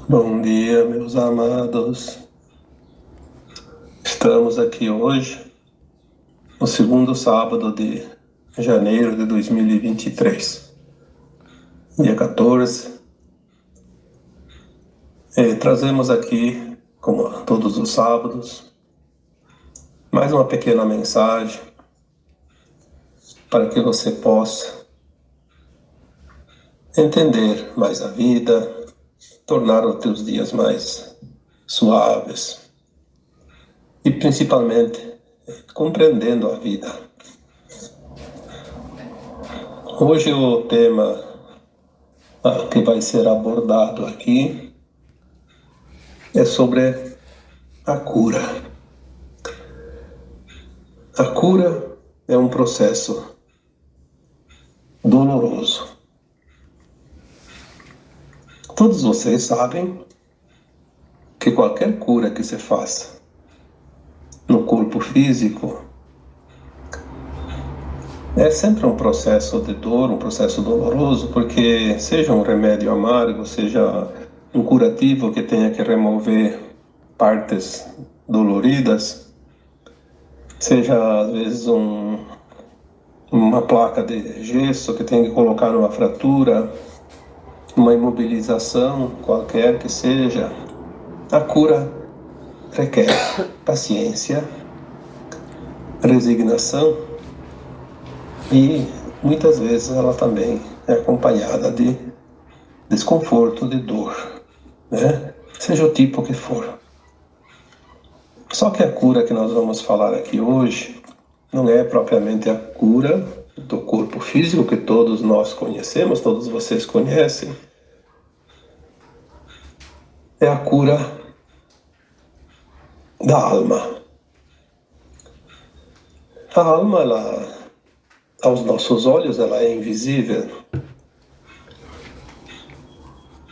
Bom dia, meus amados. Estamos aqui hoje, no segundo sábado de janeiro de 2023, dia 14. Trazemos aqui, como todos os sábados, mais uma pequena mensagem para que você possa entender mais a vida, tornar os teus dias mais suaves e, principalmente, compreendendo a vida. Hoje o tema que vai ser abordado aqui é sobre a cura. A cura é um processo doloroso. Todos vocês sabem que qualquer cura que se faça no corpo físico é sempre um processo de dor, um processo doloroso, porque seja um remédio amargo, seja um curativo que tenha que remover partes doloridas, seja às vezes uma placa de gesso que tem que colocar numa fratura, uma imobilização qualquer que seja, a cura requer paciência, resignação e muitas vezes ela também é acompanhada de desconforto, de dor, né? Seja o tipo que for. Só que a cura que nós vamos falar aqui hoje não é propriamente a cura do corpo físico que todos nós conhecemos, todos vocês conhecem. É a cura da alma. A alma, aos nossos olhos, ela é invisível.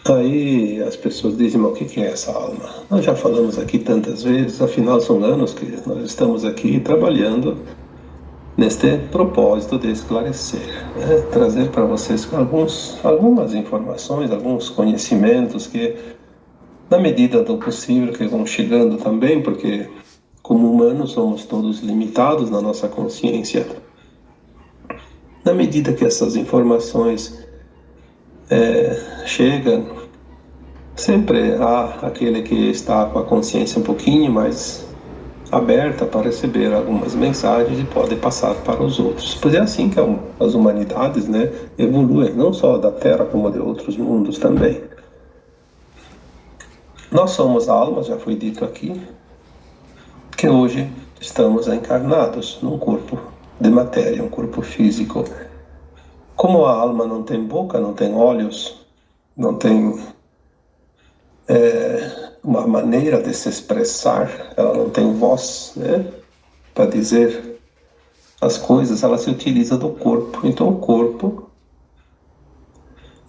Aí as pessoas dizem, mas o que é essa alma? Nós já falamos aqui tantas vezes, afinal são anos que nós estamos aqui trabalhando neste propósito de esclarecer, né? Trazer para vocês algumas informações, alguns conhecimentos que, na medida do possível, que vão chegando também, porque como humanos somos todos limitados na nossa consciência. Na medida que essas informações chegam, sempre há aquele que está com a consciência um pouquinho mais aberta para receber algumas mensagens e pode passar para os outros. Pois é assim que as humanidades, né, evoluem, não só da Terra como de outros mundos também. Nós somos almas, já foi dito aqui, que hoje estamos encarnados num corpo de matéria, um corpo físico. Como a alma não tem boca, não tem olhos, não tem uma maneira de se expressar, ela não tem voz, né, para dizer as coisas, ela se utiliza do corpo. Então o corpo,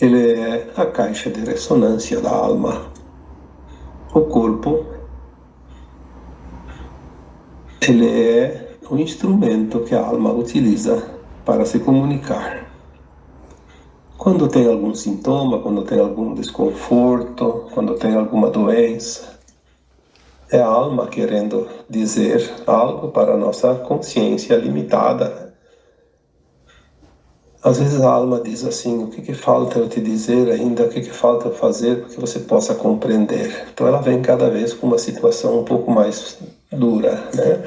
ele é a caixa de ressonância da alma. O corpo, ele é o instrumento que a alma utiliza para se comunicar. Quando tem algum sintoma, quando tem algum desconforto, quando tem alguma doença, é a alma querendo dizer algo para a nossa consciência limitada. Às vezes a alma diz assim, o que falta eu te dizer ainda, o que falta eu fazer para que você possa compreender. Então ela vem cada vez com uma situação um pouco mais dura, né?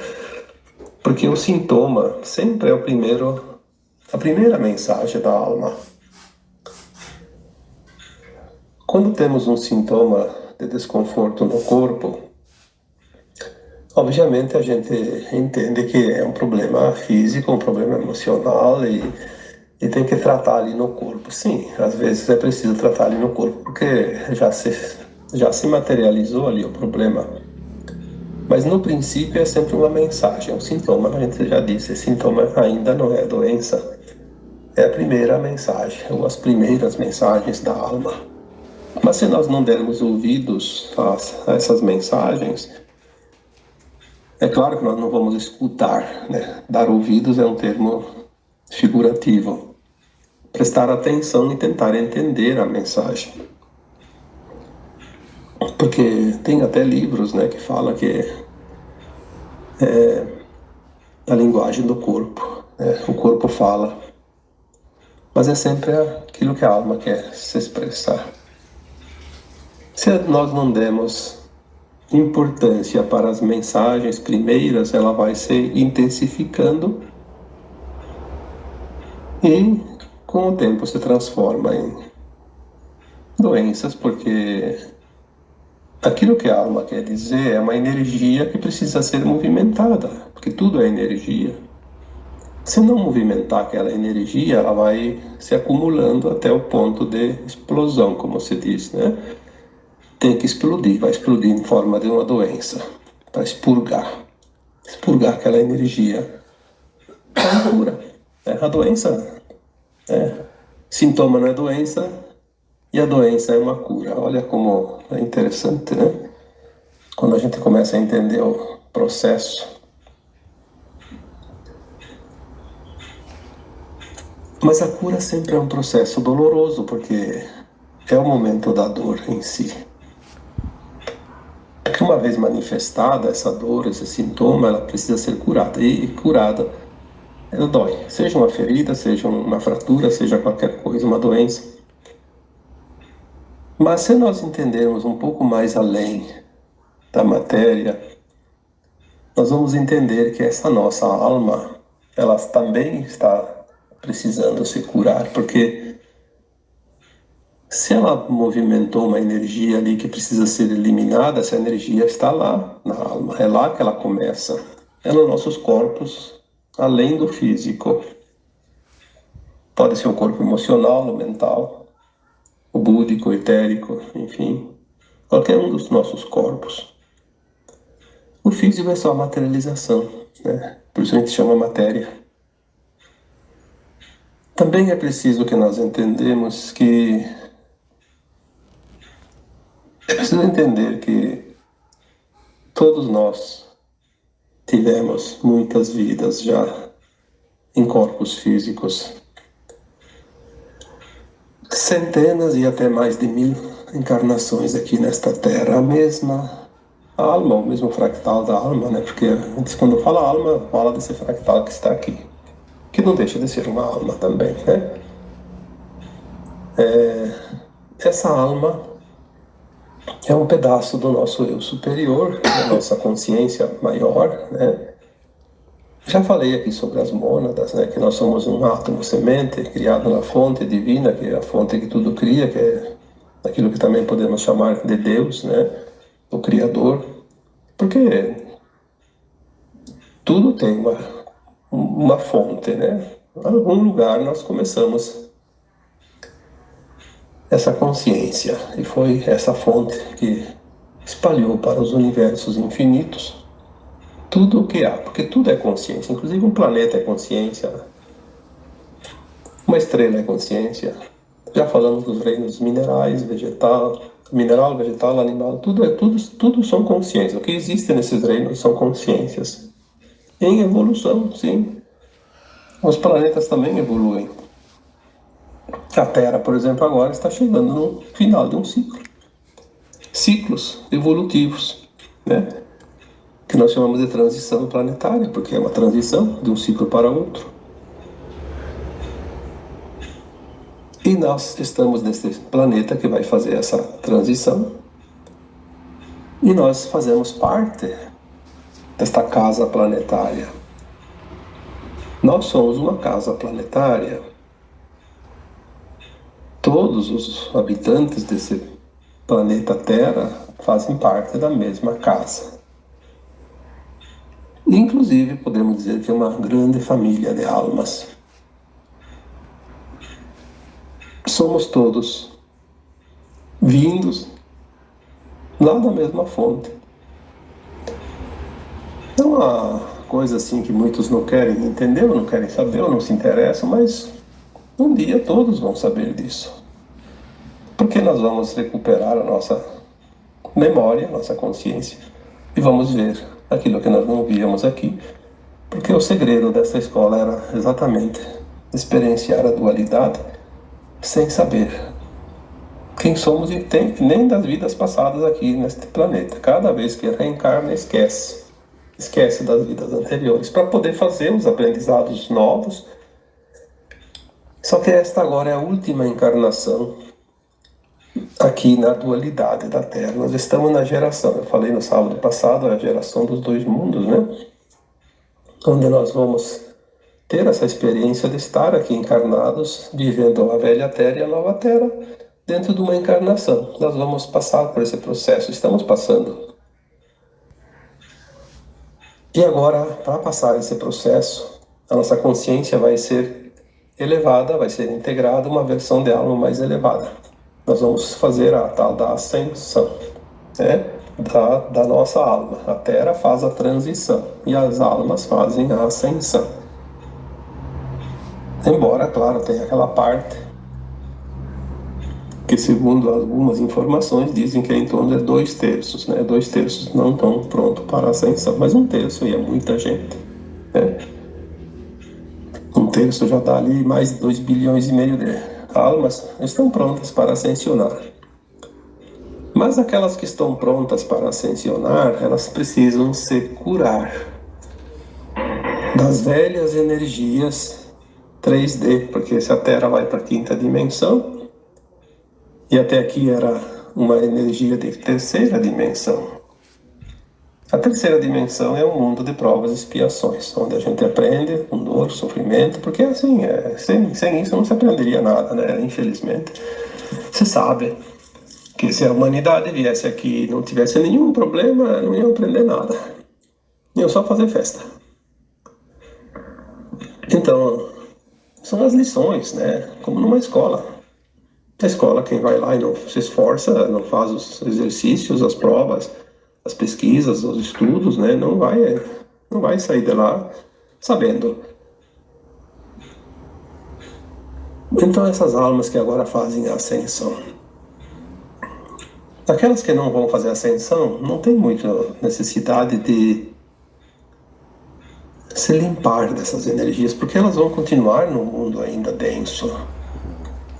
Porque o sintoma sempre é a primeira mensagem da alma. Quando temos um sintoma de desconforto no corpo, obviamente a gente entende que é um problema físico, um problema emocional e tem que tratar ali no corpo. Sim, às vezes é preciso tratar ali no corpo porque já se materializou ali o problema. Mas no princípio é sempre uma mensagem, um sintoma, a gente já disse, esse sintoma ainda não é doença. É a primeira mensagem, ou as primeiras mensagens da alma. Mas se nós não dermos ouvidos a essas mensagens, é claro que nós não vamos escutar, né? Dar ouvidos é um termo figurativo. Prestar atenção e tentar entender a mensagem. Porque tem até livros, né, que falam que é a linguagem do corpo, né? O corpo fala, mas é sempre aquilo que a alma quer se expressar. Se nós não demos importância para as mensagens primeiras, ela vai se intensificando e com o tempo se transforma em doenças, porque aquilo que a alma quer dizer é uma energia que precisa ser movimentada, porque tudo é energia. Se não movimentar aquela energia, ela vai se acumulando até o ponto de explosão, como se diz, né? Tem que explodir, vai explodir em forma de uma doença, para expurgar aquela energia. É uma cura. A doença, sintoma não é doença, e a doença é uma cura. Olha como é interessante, né? Quando a gente começa a entender o processo. Mas a cura sempre é um processo doloroso, porque é o momento da dor em si. Porque uma vez manifestada essa dor, esse sintoma, ela precisa ser curada. E curada, ela dói. Seja uma ferida, seja uma fratura, seja qualquer coisa, uma doença. Mas se nós entendermos um pouco mais além da matéria, nós vamos entender que essa nossa alma, ela também está precisando se curar, porque se ela movimentou uma energia ali que precisa ser eliminada, essa energia está lá na alma, é lá que ela começa, é nos nossos corpos, além do físico. Pode ser o corpo emocional, o mental, o búdico, o etérico, enfim, qualquer um dos nossos corpos. O físico é só a materialização, né? Por isso a gente chama matéria. Também é preciso que nós entendemos que é preciso entender que todos nós tivemos muitas vidas já em corpos físicos, centenas e até mais de 1000 encarnações aqui nesta Terra, a mesma alma, o mesmo fractal da alma, né? Porque antes, quando fala alma, fala desse fractal que está aqui, que não deixa de ser uma alma também, né? Essa alma é um pedaço do nosso eu superior, da nossa consciência maior, né? Já falei aqui sobre as mônadas, né? Que nós somos um átomo semente criado na fonte divina, que é a fonte que tudo cria, que é aquilo que também podemos chamar de Deus, né? O Criador. Porque tudo tem uma fonte, né? Em algum lugar nós começamos essa consciência, e foi essa fonte que espalhou para os universos infinitos tudo o que há, porque tudo é consciência, inclusive um planeta é consciência, uma estrela é consciência. Já falamos dos reinos minerais, mineral, vegetal, animal, tudo são consciências. O que existe nesses reinos são consciências. Em evolução, sim. Os planetas também evoluem. A Terra, por exemplo, agora está chegando no final de um ciclo. Ciclos evolutivos, né? Que nós chamamos de transição planetária, porque é uma transição de um ciclo para outro. E nós estamos nesse planeta que vai fazer essa transição. E nós fazemos parte desta casa planetária. Nós somos uma casa planetária. Todos os habitantes desse planeta Terra fazem parte da mesma casa. Inclusive, podemos dizer que é uma grande família de almas. Somos todos vindos lá da mesma fonte. É uma coisa assim que muitos não querem entender, ou não querem saber, ou não se interessam, mas um dia todos vão saber disso. Porque nós vamos recuperar a nossa memória, nossa consciência, e vamos ver aquilo que nós não víamos aqui. Porque o segredo dessa escola era exatamente experienciar a dualidade sem saber quem somos e nem das vidas passadas aqui neste planeta. Cada vez que reencarna, esquece das vidas anteriores, para poder fazer os aprendizados novos. Só que esta agora é a última encarnação aqui na dualidade da Terra. Nós estamos na geração, eu falei no sábado passado, a geração dos dois mundos, né? Onde nós vamos ter essa experiência de estar aqui encarnados, vivendo a velha Terra e a nova Terra, dentro de uma encarnação. Nós vamos passar por esse processo, estamos passando. E agora, para passar esse processo, a nossa consciência vai ser elevada, vai ser integrada uma versão de alma mais elevada. Nós vamos fazer a tal da ascensão, né? da nossa alma. A Terra faz a transição e as almas fazem a ascensão. Embora, claro, tenha aquela parte que, segundo algumas informações, dizem que é em torno de 2/3, né? 2/3 não estão prontos para a ascensão, mas 1/3 é muita gente, né? 1/3 já dá ali mais de 2,5 bilhões de almas estão prontas para ascensionar. Mas aquelas que estão prontas para ascensionar, elas precisam se curar das velhas energias 3D, porque se a Terra vai para a 5ª dimensão, e até aqui era uma energia de 3ª dimensão. A 3ª dimensão é um mundo de provas e expiações, onde a gente aprende com dor, sofrimento, porque assim, sem isso não se aprenderia nada, né? Infelizmente. Se sabe que se a humanidade viesse aqui e não tivesse nenhum problema, não ia aprender nada. Iam só fazer festa. Então, são as lições, né? Como numa escola. Na escola, quem vai lá e não se esforça, não faz os exercícios, as provas, as pesquisas, os estudos, né? Não vai sair de lá sabendo. Então, essas almas que agora fazem a ascensão. Aquelas que não vão fazer a ascensão, não tem muita necessidade de se limpar dessas energias, porque elas vão continuar no mundo ainda denso.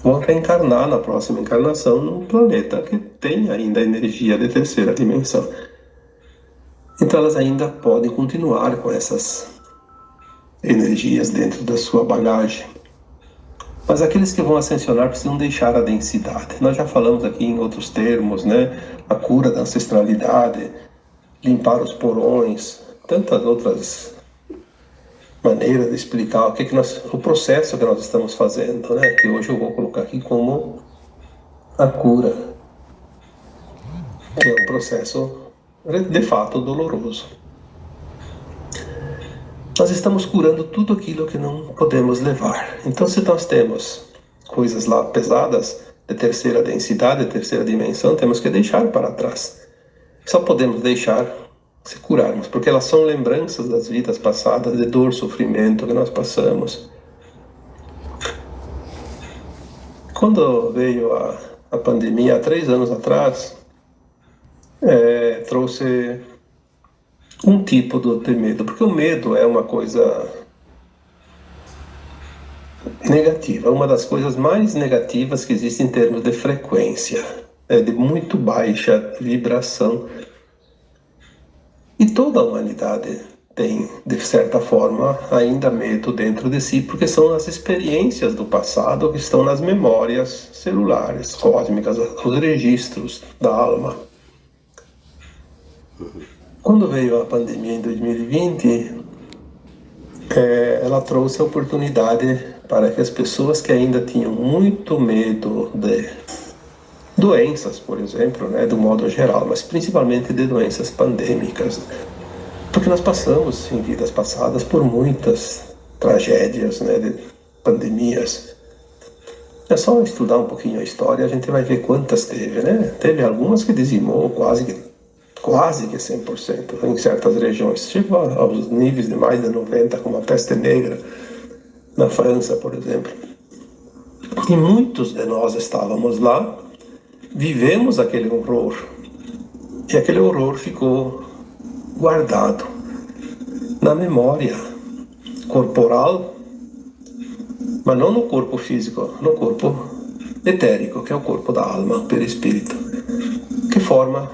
Vão reencarnar na próxima encarnação num planeta que tem ainda energia de 3ª dimensão. Então elas ainda podem continuar com essas energias dentro da sua bagagem. Mas aqueles que vão ascensionar precisam deixar a densidade. Nós já falamos aqui em outros termos, né? A cura da ancestralidade, limpar os porões, tantas outras maneiras de explicar o processo que nós estamos fazendo, né? Que hoje eu vou colocar aqui como a cura, que é um processo de fato doloroso. Nós estamos curando tudo aquilo que não podemos levar. Então, se nós temos coisas lá pesadas, de 3ª densidade, de 3ª dimensão, temos que deixar para trás. Só podemos deixar se curarmos, porque elas são lembranças das vidas passadas, de dor, sofrimento que nós passamos. Quando veio a pandemia, há 3 anos atrás, trouxe um tipo de medo, porque o medo é uma coisa negativa, uma das coisas mais negativas que existe em termos de frequência, é de muito baixa vibração. E toda a humanidade tem, de certa forma, ainda medo dentro de si, porque são as experiências do passado que estão nas memórias celulares, cósmicas, os registros da alma. Quando veio a pandemia em 2020, ela trouxe a oportunidade para que as pessoas que ainda tinham muito medo de doenças, por exemplo, né, do modo geral, mas principalmente de doenças pandêmicas, porque nós passamos em vidas passadas por muitas tragédias, né, de pandemias. É só estudar um pouquinho a história, a gente vai ver quantas teve, né? Teve algumas que dizimou quase que 100% em certas regiões, chegou aos níveis de mais de 90%, como a peste negra na França, por exemplo. E muitos de nós estávamos lá, vivemos aquele horror, e aquele horror ficou guardado na memória corporal, mas não no corpo físico, no corpo etérico, que é o corpo da alma, o perispírito, que forma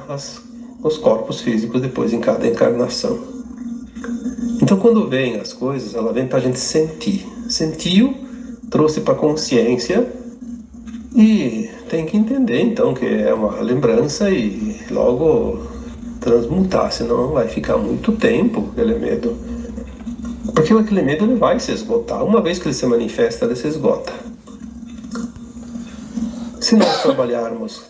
os corpos físicos depois em cada encarnação. Então, quando vem as coisas, ela vem para a gente sentir. Sentiu, trouxe para a consciência e tem que entender, então, que é uma lembrança e logo transmutar, senão vai ficar muito tempo aquele medo. Porque aquele medo ele vai se esgotar. Uma vez que ele se manifesta, ele se esgota. Se nós trabalharmos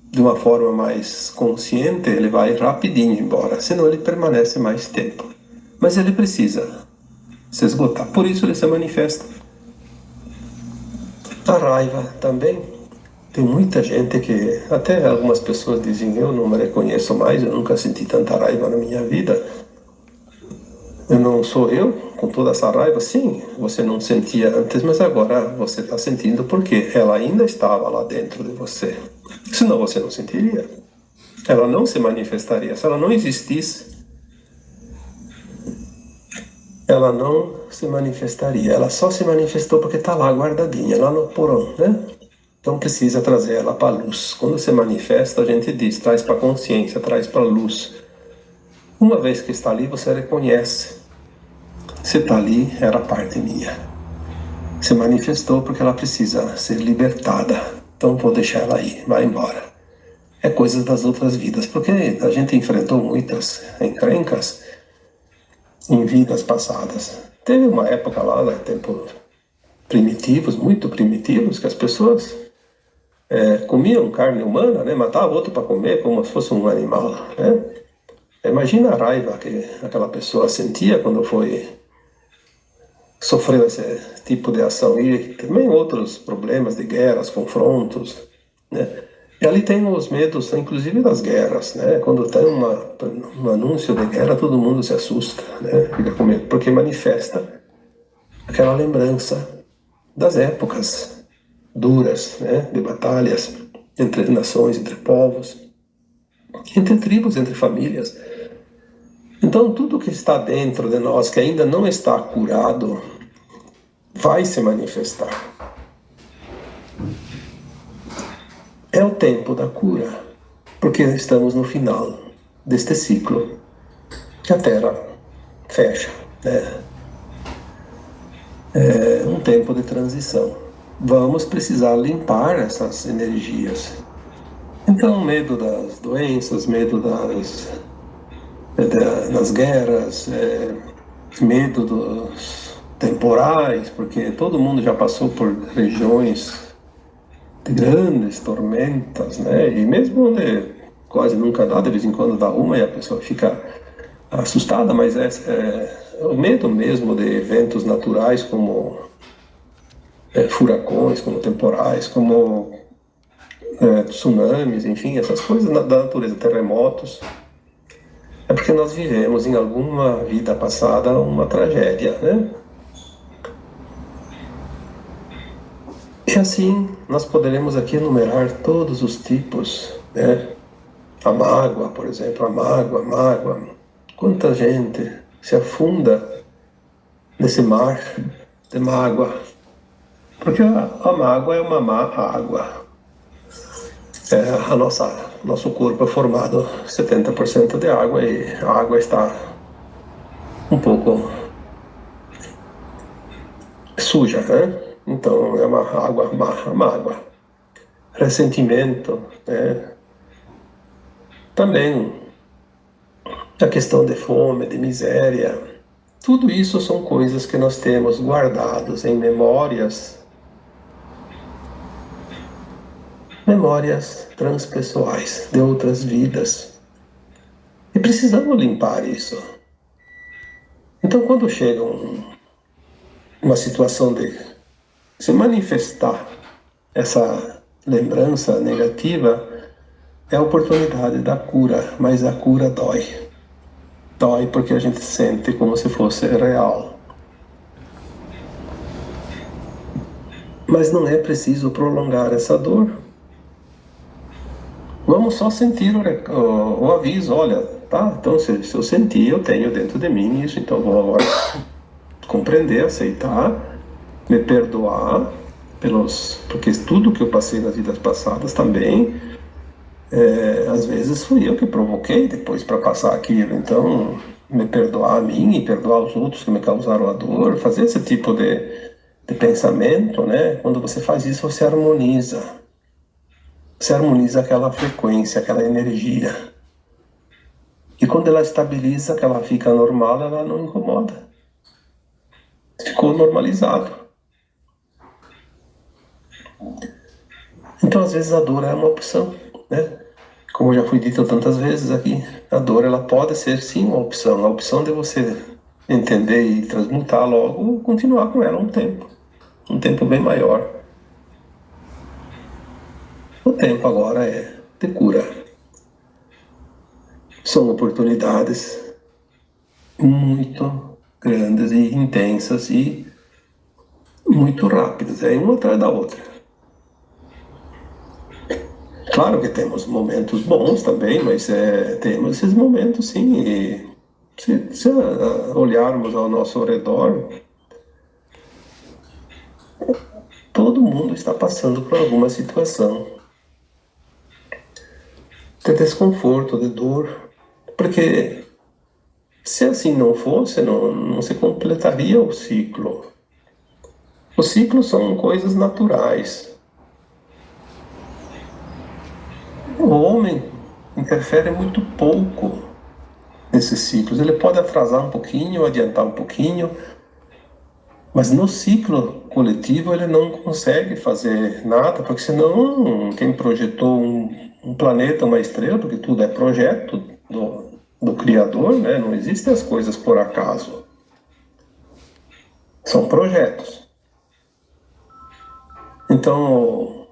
de uma forma mais consciente, ele vai rapidinho embora, senão ele permanece mais tempo. Mas ele precisa se esgotar, por isso ele se manifesta. A raiva também. Tem muita gente que, até algumas pessoas dizem, eu não me reconheço mais, eu nunca senti tanta raiva na minha vida. Eu não sou eu com toda essa raiva. Sim, você não sentia antes, mas agora você está sentindo porque ela ainda estava lá dentro de você. Senão você não sentiria. Ela não se manifestaria. Se ela não existisse, ela não se manifestaria. Ela só se manifestou porque está lá guardadinha, lá no porão, né? Então precisa trazer ela para a luz. Quando se manifesta, a gente diz, traz para a consciência, traz para a luz. Uma vez que está ali, você reconhece. Se está ali, era parte minha. Se manifestou porque ela precisa ser libertada. Então vou deixar ela aí, vai embora. É coisas das outras vidas, porque a gente enfrentou muitas encrencas em vidas passadas. Teve uma época lá, né, tempos primitivos, muito primitivos, que as pessoas comiam carne humana, né, matavam outro para comer como se fosse um animal, né? Imagina a raiva que aquela pessoa sentia quando sofreu esse tipo de ação e também outros problemas de guerras, confrontos, né? E ali tem os medos, inclusive das guerras, né? Quando tem um anúncio de guerra, todo mundo se assusta, né? Fica com medo, porque manifesta aquela lembrança das épocas duras, né? De batalhas entre nações, entre povos, entre tribos, entre famílias. Então, tudo que está dentro de nós, que ainda não está curado, vai se manifestar. É o tempo da cura, porque estamos no final deste ciclo que a Terra fecha, né? É um tempo de transição. Vamos precisar limpar essas energias. Então, medo das doenças, medo das guerras, medo dos temporais, porque todo mundo já passou por regiões de grandes tormentas, né? E mesmo onde quase nunca dá, de vez em quando dá uma e a pessoa fica assustada, mas é o medo mesmo de eventos naturais como furacões, como temporais, como tsunamis, enfim, essas coisas da natureza, terremotos. É porque nós vivemos em alguma vida passada uma tragédia, né? E assim nós poderemos aqui enumerar todos os tipos, né? A mágoa, por exemplo, a mágoa. Quanta gente se afunda nesse mar de mágoa. Porque a mágoa é uma má água. Nosso corpo é formado 70% de água e a água está um pouco suja, né? Então é uma água mágoa. Ressentimento, né? Também a questão de fome, de miséria. Tudo isso são coisas que nós temos guardados em memórias transpessoais de outras vidas. E precisamos limpar isso. Então, quando chega uma situação de se manifestar essa lembrança negativa, é a oportunidade da cura, mas a cura dói. Dói porque a gente sente como se fosse real. Mas não é preciso prolongar essa dor. Vamos só sentir o aviso, olha, tá? Então se eu sentir, eu tenho dentro de mim isso, então vou agora compreender, aceitar, me perdoar porque tudo que eu passei nas vidas passadas também, às vezes fui eu que provoquei depois para passar aquilo. Então, me perdoar a mim e perdoar os outros que me causaram a dor, fazer esse tipo de pensamento, né? Quando você faz isso, você harmoniza. Você harmoniza aquela frequência, aquela energia. E quando ela estabiliza, que ela fica normal, ela não incomoda. Ficou normalizado. Então, às vezes, a dor é uma opção, né? Como já foi dito tantas vezes aqui, a dor ela pode ser sim uma opção. A opção de você entender e transmutar logo, ou continuar com ela um tempo bem maior. O tempo agora é de cura. São oportunidades muito grandes e intensas e muito rápidas, uma atrás da outra. Claro que temos momentos bons também, mas temos esses momentos sim. E se olharmos ao nosso redor, todo mundo está passando por alguma situação de desconforto, de dor, porque se assim não fosse, não se completaria o ciclo. Os ciclos são coisas naturais. O homem interfere muito pouco nesses ciclos. Ele pode atrasar um pouquinho, adiantar um pouquinho, mas no ciclo coletivo ele não consegue fazer nada, porque senão quem projetou um planeta, uma estrela, porque tudo é projeto do Criador, né? Não existem as coisas por acaso. São projetos. Então,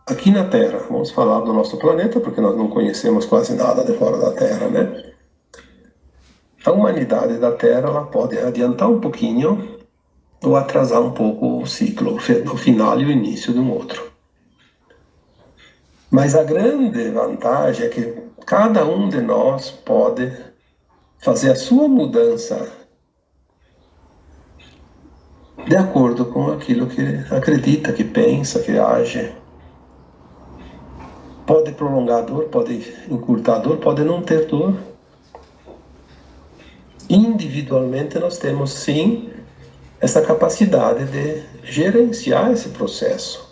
aqui na Terra, vamos falar do nosso planeta, porque nós não conhecemos quase nada de fora da Terra, né? A humanidade da Terra ela pode adiantar um pouquinho ou atrasar um pouco o ciclo, o final e o início de um outro. Mas a grande vantagem é que cada um de nós pode fazer a sua mudança de acordo com aquilo que acredita, que pensa, que age. Pode prolongar a dor, pode encurtar a dor, pode não ter dor. Individualmente nós temos sim essa capacidade de gerenciar esse processo.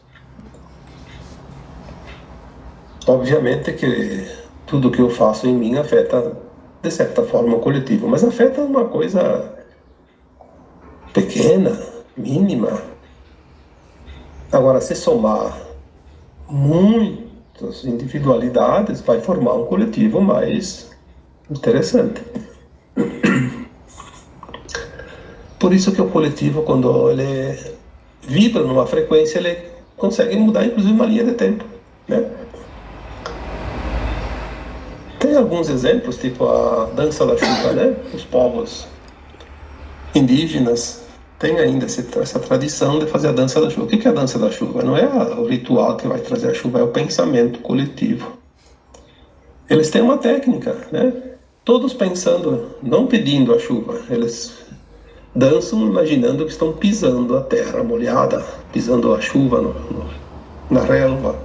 Obviamente que tudo que eu faço em mim afeta de certa forma o coletivo, mas afeta uma coisa pequena, mínima. Agora, se somar muitas individualidades, vai formar um coletivo mais interessante. Por isso que o coletivo, quando ele vibra numa frequência, ele consegue mudar inclusive uma linha de tempo, né? Tem alguns exemplos, tipo a dança da chuva, né? Os povos indígenas têm ainda essa tradição de fazer a dança da chuva. O que é a dança da chuva? Não é o ritual que vai trazer a chuva, é o pensamento coletivo. Eles têm uma técnica, né? Todos pensando, não pedindo a chuva, eles dançam imaginando que estão pisando a terra molhada, pisando a chuva na relva,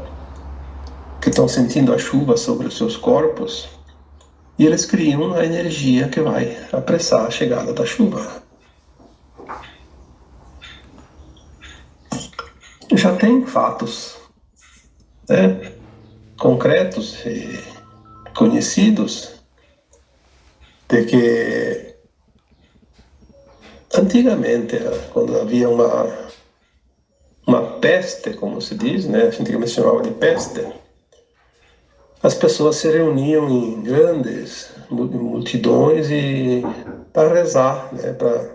que estão sentindo a chuva sobre os seus corpos, e eles criam a energia que vai apressar a chegada da chuva. Já tem fatos, né, concretos e conhecidos de que antigamente, quando havia uma peste, como se diz, né, antigamente se chamava de peste, as pessoas se reuniam em grandes multidões e para rezar, né, para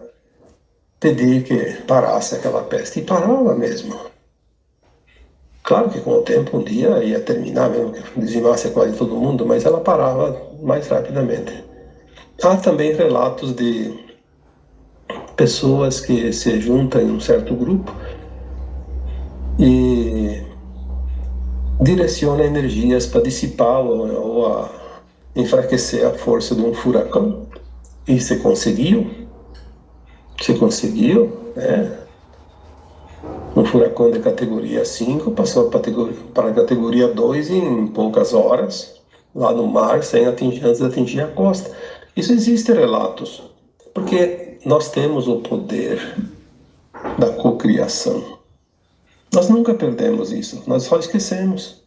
pedir que parasse aquela peste. E parava mesmo. Claro que com o tempo um dia ia terminar, mesmo que dizimasse quase todo mundo, mas ela parava mais rapidamente. Há também relatos de pessoas que se juntam em um certo grupo e direcionam energias para dissipar ou a enfraquecer a força de um furacão. E se conseguiu, né? um furacão de categoria 5 passou para a categoria 2 em poucas horas, lá no mar, sem antes de atingir a costa. Isso existe relatos, porque nós temos o poder da cocriação. Nós nunca perdemos isso, nós só esquecemos.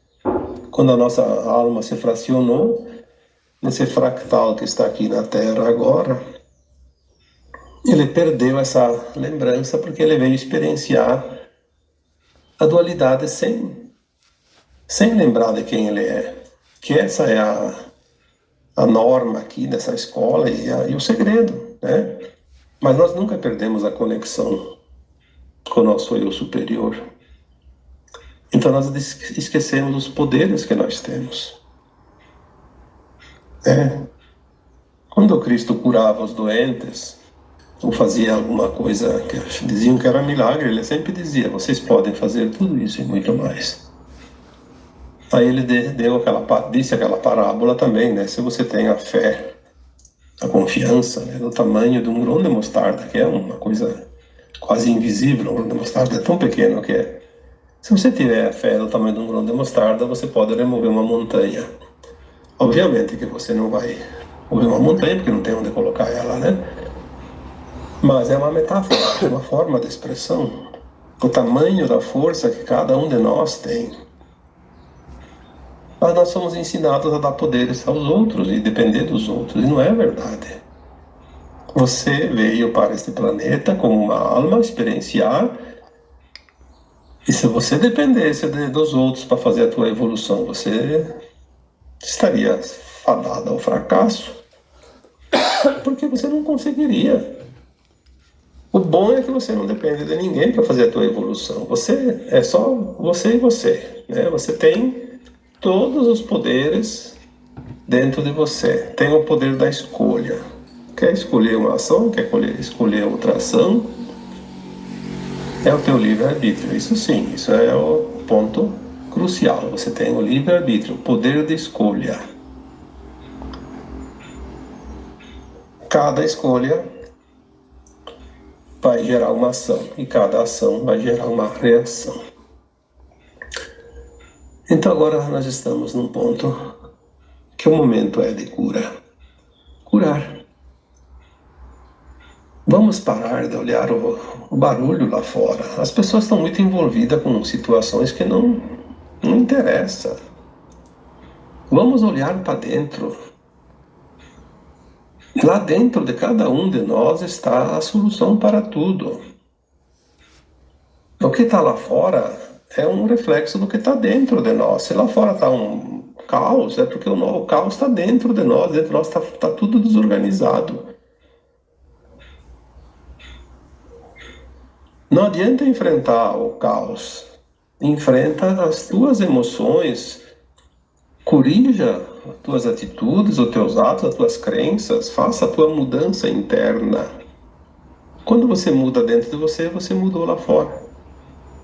Quando a nossa alma se fracionou, nesse fractal que está aqui na Terra agora, ele perdeu essa lembrança porque ele veio experienciar a dualidade sem lembrar de quem ele é. Que essa é a norma aqui dessa escola e o segredo, né? Mas nós nunca perdemos a conexão com o nosso eu superior. Então nós esquecemos os poderes que nós temos. Quando o Cristo curava os doentes, ou fazia alguma coisa que diziam que era milagre, ele sempre dizia: vocês podem fazer tudo isso e muito mais. Aí ele disse aquela parábola também, né? Se você tem a fé, a confiança, né, no tamanho de um grão de mostarda, que é uma coisa quase invisível, um grão de mostarda é tão pequeno que é. Se você tiver a fé no tamanho de um grão de mostarda, você pode remover uma montanha. Obviamente que você não vai mover uma montanha, porque não tem onde colocar ela, né? Mas é uma metáfora, uma forma de expressão. O tamanho da força que cada um de nós tem. Mas nós somos ensinados a dar poderes aos outros e depender dos outros, e não é verdade. Você veio para este planeta como uma alma experienciar, e se você dependesse dos outros para fazer a tua evolução, você estaria fadado ao fracasso, porque você não conseguiria. O bom é que você não depende de ninguém para fazer a tua evolução. Você é só você e você, né? Você tem todos os poderes dentro de você. Tem o poder da escolha. Quer escolher uma ação, quer escolher outra ação, é o teu livre-arbítrio. Isso sim, isso é o ponto crucial. Você tem o livre-arbítrio, o poder de escolha. Cada escolha vai gerar uma ação e cada ação vai gerar uma reação. Então agora nós estamos num ponto que o momento é de cura. Curar. Vamos parar de olhar o barulho lá fora. As pessoas estão muito envolvidas com situações que não interessam. Vamos olhar para dentro. Lá dentro de cada um de nós está a solução para tudo. O que está lá fora é um reflexo do que está dentro de nós. Se lá fora está um caos, é porque o caos está dentro de nós está tudo desorganizado. Não adianta enfrentar o caos. Enfrenta as tuas emoções, corrija as tuas atitudes, os teus atos, as tuas crenças, faça a tua mudança interna. Quando você muda dentro de você, você mudou lá fora.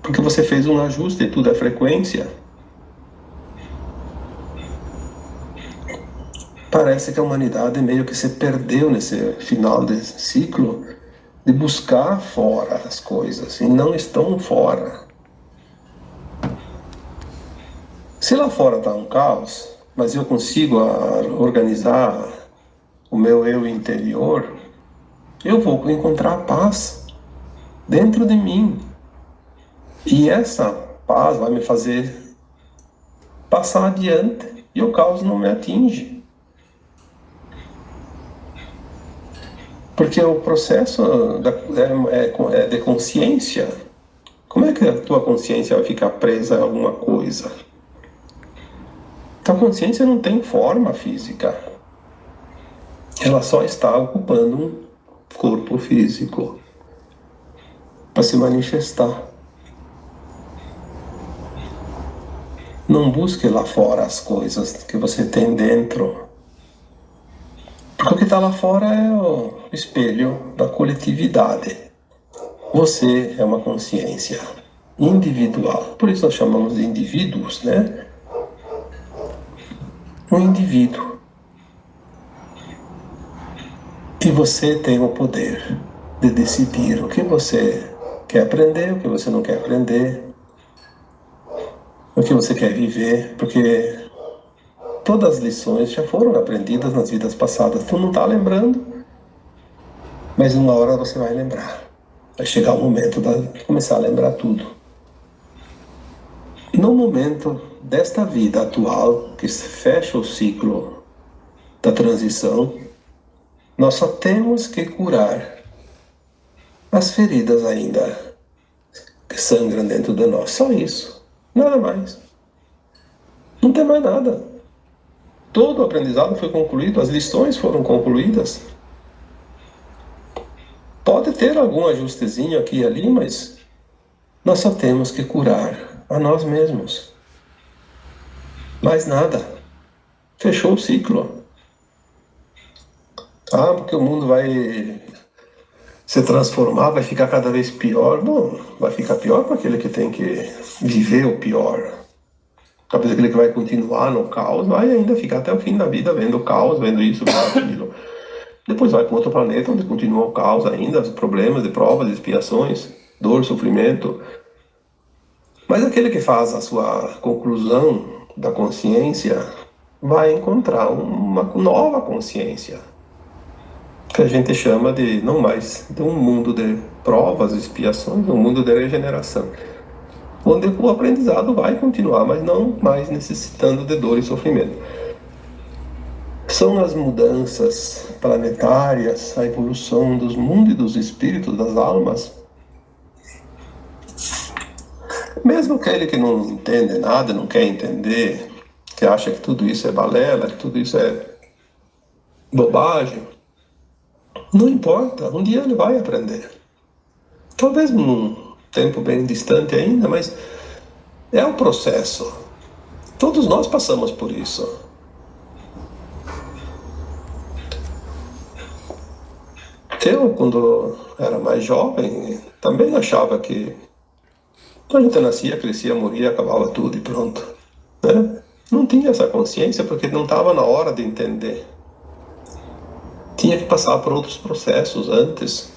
Porque você fez um ajuste, tudo é frequência. Parece que a humanidade meio que se perdeu nesse final desse ciclo de buscar fora as coisas, e não estão fora. Se lá fora está um caos, mas eu consigo organizar o meu eu interior, eu vou encontrar paz dentro de mim. E essa paz vai me fazer passar adiante e o caos não me atinge. Porque o processo é de consciência. Como é que a tua consciência vai ficar presa a alguma coisa? Tua consciência não tem forma física. Ela só está ocupando um corpo físico para se manifestar. Não busque lá fora as coisas que você tem dentro. Porque o que está lá fora é o espelho da coletividade. Você é uma consciência individual. Por isso nós chamamos de indivíduos, né? Um indivíduo. E você tem o poder de decidir o que você quer aprender, o que você não quer aprender, o que você quer viver, porque todas as lições já foram aprendidas nas vidas passadas. Tu não está lembrando, mas uma hora você vai lembrar. Vai chegar o momento de começar a lembrar tudo. E no momento desta vida atual, que fecha o ciclo da transição, nós só temos que curar as feridas ainda que sangram dentro de nós. Só isso. Nada mais. Não tem mais nada. Todo o aprendizado foi concluído, as lições foram concluídas. Pode ter algum ajustezinho aqui e ali, mas nós só temos que curar a nós mesmos. Mais nada. Fechou o ciclo. Ah, porque o mundo vai se transformar, vai ficar cada vez pior. Bom, vai ficar pior para aquele que tem que viver o pior. Talvez aquele que vai continuar no caos vai ainda ficar até o fim da vida vendo o caos, vendo isso, vendo aquilo. Depois vai para outro planeta onde continua o caos ainda, os problemas de provas, expiações, dor, sofrimento. Mas aquele que faz a sua conclusão da consciência vai encontrar uma nova consciência, que a gente chama de não mais de um mundo de provas, expiações, um mundo de regeneração, onde o aprendizado vai continuar, mas não mais necessitando de dor e sofrimento. São as mudanças planetárias, a evolução dos mundos e dos espíritos, das almas. Mesmo aquele que não entende nada, não quer entender, que acha que tudo isso é balela, que tudo isso é bobagem, não importa, um dia ele vai aprender. Talvez num tempo bem distante ainda, mas é o processo. Todos nós passamos por isso. Eu, quando era mais jovem, também achava que a gente nascia, crescia, morria, acabava tudo e pronto. Né? Não tinha essa consciência porque não estava na hora de entender. Tinha que passar por outros processos antes.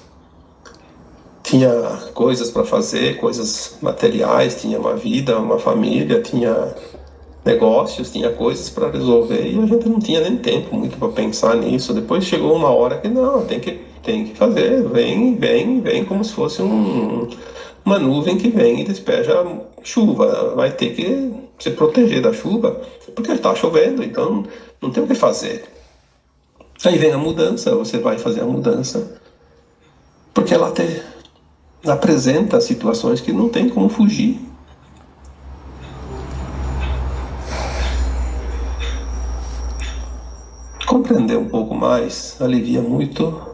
Tinha coisas para fazer, coisas materiais, tinha uma vida, uma família, tinha negócios, tinha coisas para resolver e a gente não tinha nem tempo muito para pensar nisso. Depois chegou uma hora que não, tem que fazer, vem como se fosse uma nuvem que vem e despeja chuva. Vai ter que se proteger da chuva porque está chovendo, então não tem o que fazer. Aí vem a mudança, você vai fazer a mudança porque ela te apresenta situações que não tem como fugir. Compreender um pouco mais alivia muito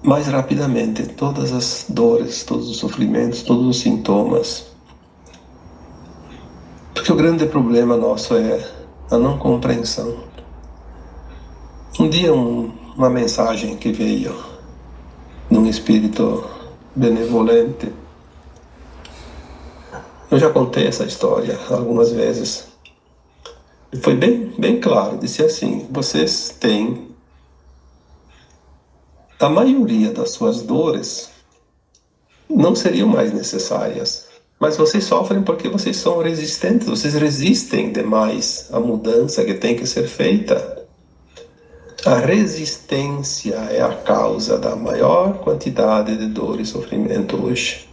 mais rapidamente todas as dores, todos os sofrimentos, todos os sintomas. Porque o grande problema nosso é a não compreensão. Um dia uma mensagem que veio de um espírito benevolente. Eu já contei essa história algumas vezes. E foi bem claro, disse assim: vocês têm a maioria das suas dores não seriam mais necessárias, mas vocês sofrem porque vocês são resistentes, vocês resistem demais à mudança que tem que ser feita. A resistência é a causa da maior quantidade de dor e sofrimento hoje.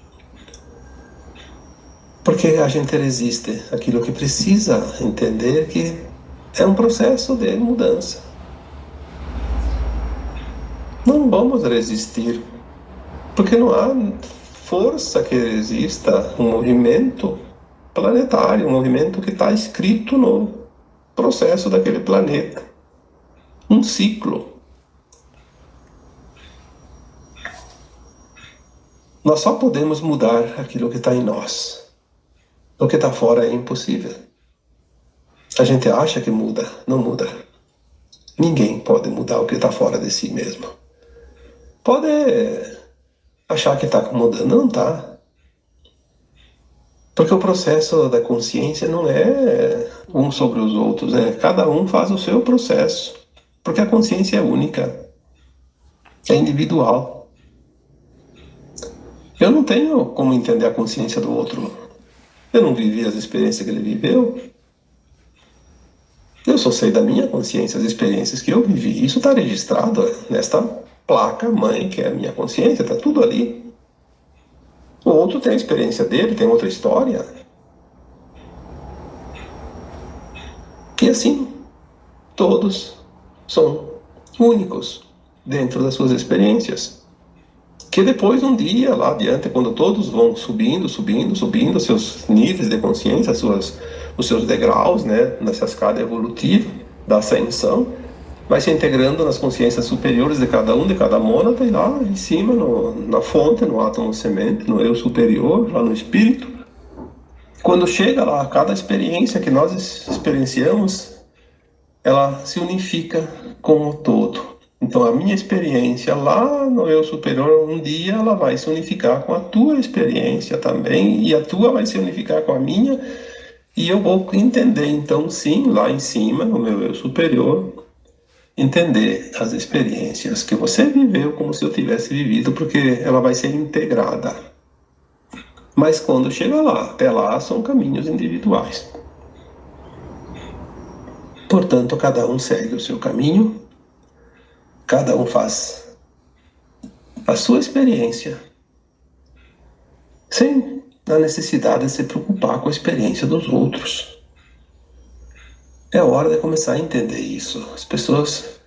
Porque a gente resiste àquilo que precisa entender que é um processo de mudança. Não vamos resistir, porque não há força que resista um movimento planetário, um movimento que está escrito no processo daquele planeta. Um ciclo. Nós só podemos mudar aquilo que está em nós. O que está fora é impossível. A gente acha que muda, não muda. Ninguém pode mudar o que está fora de si mesmo. Pode achar que está mudando, não está. Porque o processo da consciência não é um sobre os outros, né? Cada um faz o seu processo. Porque a consciência é única, é individual. Eu não tenho como entender a consciência do outro. Eu não vivi as experiências que ele viveu. Eu só sei da minha consciência, as experiências que eu vivi. Isso está registrado nesta placa mãe, que é a minha consciência, está tudo ali. O outro tem a experiência dele, tem outra história. E assim, todos são únicos dentro das suas experiências. Que depois, um dia, lá adiante, quando todos vão subindo, os seus níveis de consciência, os seus degraus, né, nessa escada evolutiva da ascensão, vai se integrando nas consciências superiores de cada mônada, e lá em cima, na fonte, no átomo semente, no eu superior, lá no espírito. Quando chega lá, cada experiência que nós experienciamos, ela se unifica com o todo. Então, a minha experiência lá no eu superior, um dia ela vai se unificar com a tua experiência também, e a tua vai se unificar com a minha, e eu vou entender, então, sim, lá em cima, no meu eu superior, entender as experiências que você viveu como se eu tivesse vivido, porque ela vai ser integrada. Mas quando chega lá, até lá são caminhos individuais. Portanto, cada um segue o seu caminho, cada um faz a sua experiência, sem a necessidade de se preocupar com a experiência dos outros. É hora de começar a entender isso. As pessoas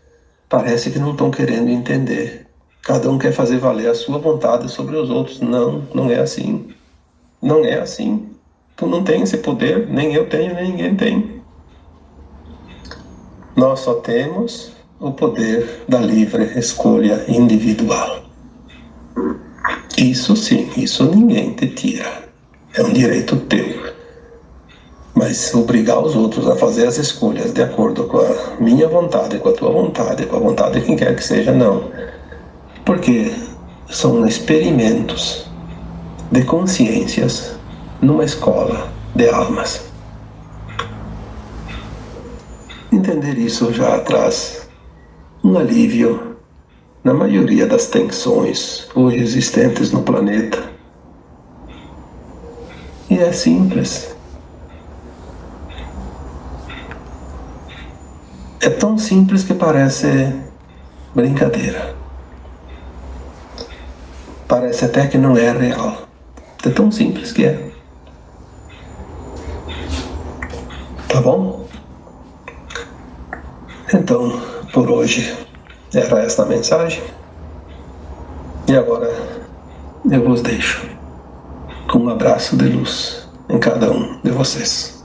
parece que não estão querendo entender. Cada um quer fazer valer a sua vontade sobre os outros. Não, não é assim. Não é assim. Tu não tem esse poder, nem eu tenho, nem ninguém tem. Nós só temos o poder da livre escolha individual. Isso sim, isso ninguém te tira. É um direito teu. Mas obrigar os outros a fazer as escolhas de acordo com a minha vontade, com a tua vontade, com a vontade de quem quer que seja, não. Porque são experimentos de consciências numa escola de almas. Entender isso já traz um alívio na maioria das tensões hoje existentes no planeta. E é simples. É tão simples que parece brincadeira. Parece até que não é real. É tão simples que é. Tá bom? Então, por hoje, era esta a mensagem. E agora eu vos deixo com um abraço de luz em cada um de vocês.